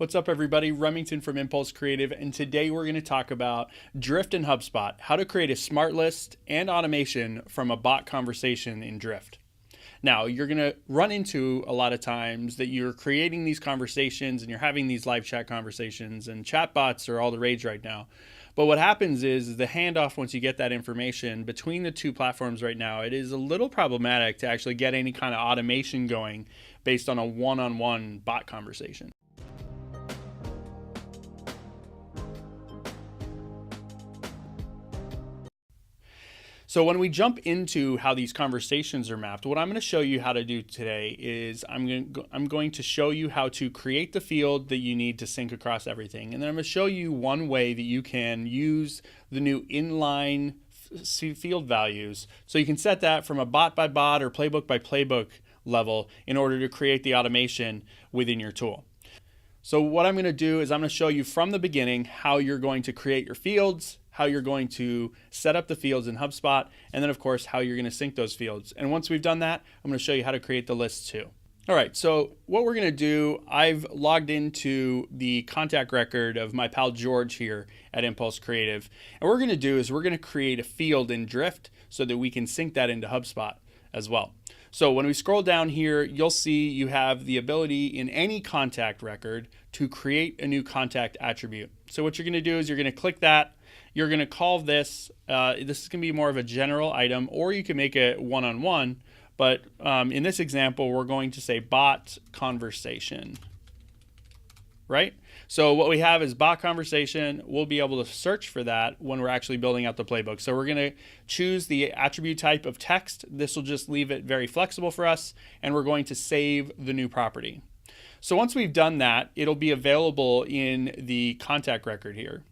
What's up, everybody? Remington from Impulse Creative, and today we're going to talk about Drift in Hubspot, how to create a smart list and automation from a bot conversation in Drift. Now, you're going to run into a lot of times that you're creating these conversations and you're having these live chat conversations, and chatbots are all the rage right now. But what happens is the handoff, once you get that information between the two platforms right now, it is a little problematic to actually get any kind of automation going based on a one-on-one bot conversation. So when we jump into how these conversations are mapped, what I'm going to show you how to do today is I'm going to show you how to create the field that you need to sync across everything. And then I'm going to show you one way that you can use the new inline field values. So you can set that from a bot by bot or playbook by playbook level in order to create the automation within your tool. So what I'm going to do is I'm going to show you from the beginning how you're going to create your fields, how you're going to set up the fields in HubSpot, and then of course how you're going to sync those fields. And once we've done that, I'm going to show you how to create the lists too. All right, so what we're going to do, I've logged into the contact record of my pal George here at Impulse Creative. And what we're going to do is we're going to create a field in Drift so that we can sync that into HubSpot as well. So when we scroll down here, you'll see you have the ability in any contact record to create a new contact attribute. So what you're going to do is you're going to click that. You're going to call this, this is going to be more of a general item, or you can make it one-on-one. But in this example, we're going to say bot conversation, right? So what we have is bot conversation. We'll be able to search for that when we're actually building out the playbook. So we're going to choose the attribute type of text. This will just leave it very flexible for us, and we're going to save the new property. So once we've done that, it'll be available in the contact record here.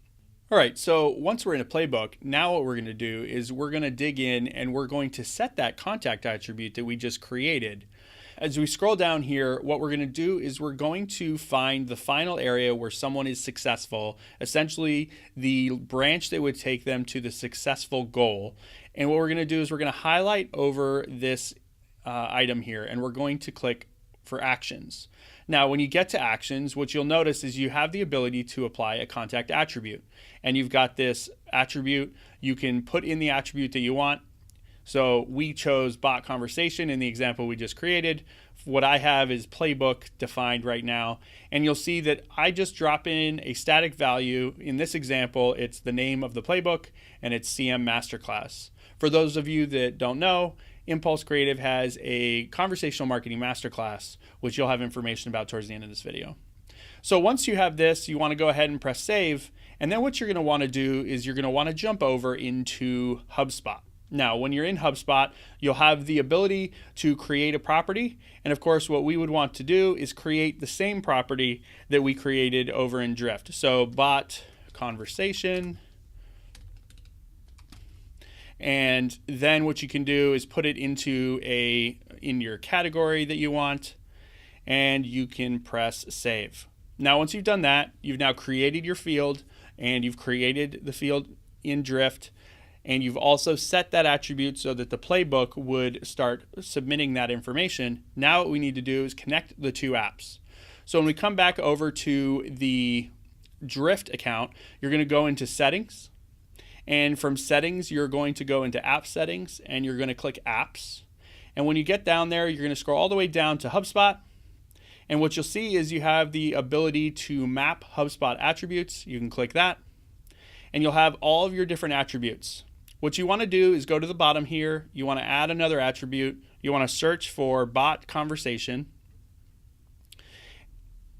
All right, so once we're in a playbook, now what we're going to do is we're going to dig in and we're going to set that contact attribute that we just created. As we scroll down here, what we're going to do is we're going to find the final area where someone is successful, essentially the branch that would take them to the successful goal. And what we're going to do is we're going to highlight over this item here, and we're going to click for actions. Now, when you get to actions, what you'll notice is you have the ability to apply a contact attribute. And you've got this attribute. You can put in the attribute that you want. So we chose bot conversation in the example we just created. What I have is playbook defined right now. And you'll see that I just drop in a static value. In this example, it's the name of the playbook and it's CM Masterclass. For those of you that don't know, Impulse Creative has a conversational marketing masterclass, which you'll have information about towards the end of this video. So once you have this, you want to go ahead and press save. And then what you're going to want to do is you're going to want to jump over into HubSpot. Now, when you're in HubSpot, you'll have the ability to create a property. And of course, what we would want to do is create the same property that we created over in Drift. So bot conversation. And then what you can do is put it into in your category that you want, and you can press save. Now, once you've done that, you've now created your field, and you've created the field in Drift, and you've also set that attribute so that the playbook would start submitting that information. Now what we need to do is connect the two apps. So when we come back over to the Drift account, you're going to go into settings. And from settings, you're going to go into app settings and you're going to click apps. And when you get down there, you're going to scroll all the way down to HubSpot. And what you'll see is you have the ability to map HubSpot attributes. You can click that and you'll have all of your different attributes. What you want to do is go to the bottom here. You want to add another attribute. You want to search for bot conversation.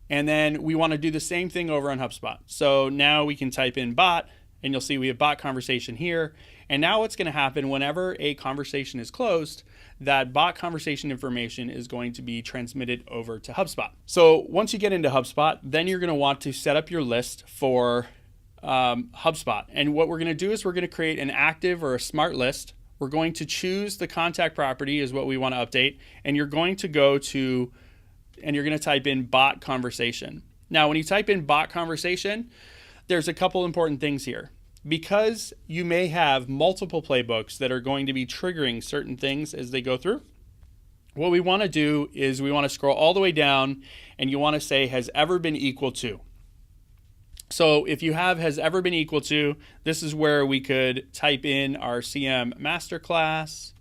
And then we want to do the same thing over on HubSpot. So now we can type in bot. And you'll see we have bot conversation here. And now what's going to happen whenever a conversation is closed, that bot conversation information is going to be transmitted over to HubSpot. So once you get into HubSpot, then you're going to want to set up your list for HubSpot. And what we're going to do is we're going to create an active or a smart list. We're going to choose the contact property is what we want to update. And you're going to go to, and you're going to type in bot conversation. Now, when you type in bot conversation, there's a couple important things here. Because you may have multiple playbooks that are going to be triggering certain things as they go through, what we want to do is we want to scroll all the way down, and you want to say has ever been equal to. So if you have has ever been equal to, this is where we could type in our CM masterclass.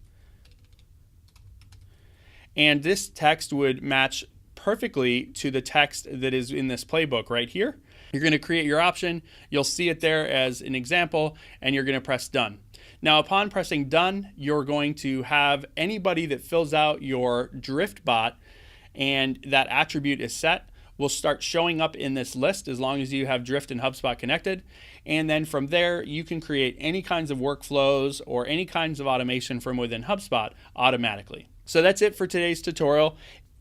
And this text would match perfectly to the text that is in this playbook right here. You're going to create your option. You'll see it there as an example, and you're going to press done. Now, upon pressing done, you're going to have anybody that fills out your drift bot and that attribute is set will start showing up in this list as long as you have Drift and HubSpot connected. And then from there, you can create any kinds of workflows or any kinds of automation from within HubSpot automatically. So that's it for today's tutorial.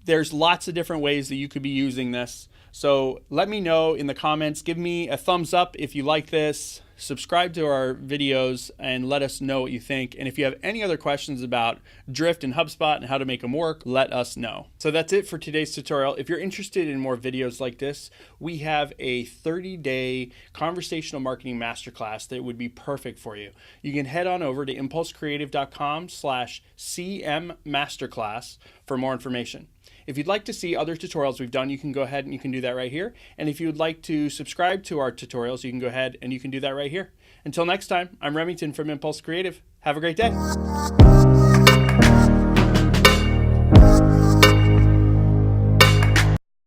There's lots of different ways that you could be using this. So let me know in the comments. Give me a thumbs up if you like this. Subscribe to our videos and let us know what you think. And if you have any other questions about Drift and HubSpot and how to make them work, let us know. So that's it for today's tutorial. If you're interested in more videos like this, we have a 30-day conversational marketing masterclass that would be perfect for you. You can head on over to impulsecreative.com/CM masterclass for more information. If you'd like to see other tutorials we've done, you can go ahead and you can do that right here. And if you'd like to subscribe to our tutorials, you can go ahead and you can do that right here. Until next time, I'm Remington from Impulse Creative. Have a great day.